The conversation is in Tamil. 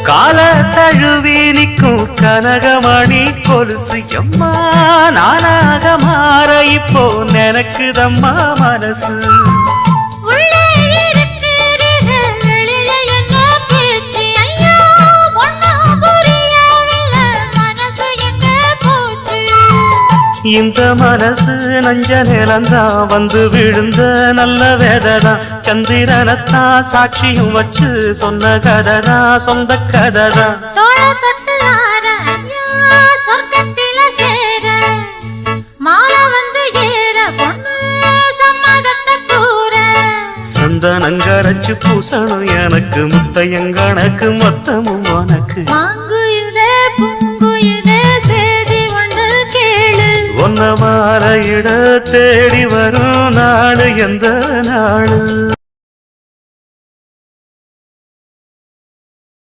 கால தழுவி நிற்கும் கனகமணி கொலுசு எம்மா நானாக மாற இப்போ நினைக்குதம்மா மனசு. இந்த மனசு நஞ்ச நிலந்தான் வந்து விழுந்த நல்ல வேததான். சந்திரனத்தான் சாட்சியும் வச்சு சொன்ன கததா சொந்த கததா. சந்தனங்கரைச்சு பூசணும் எனக்கு முத்தையங்கணக்கு மொத்தமும் உனக்கு. ஒன்ன மாற இட தேடி வரும் நாடு எந்த நாடு.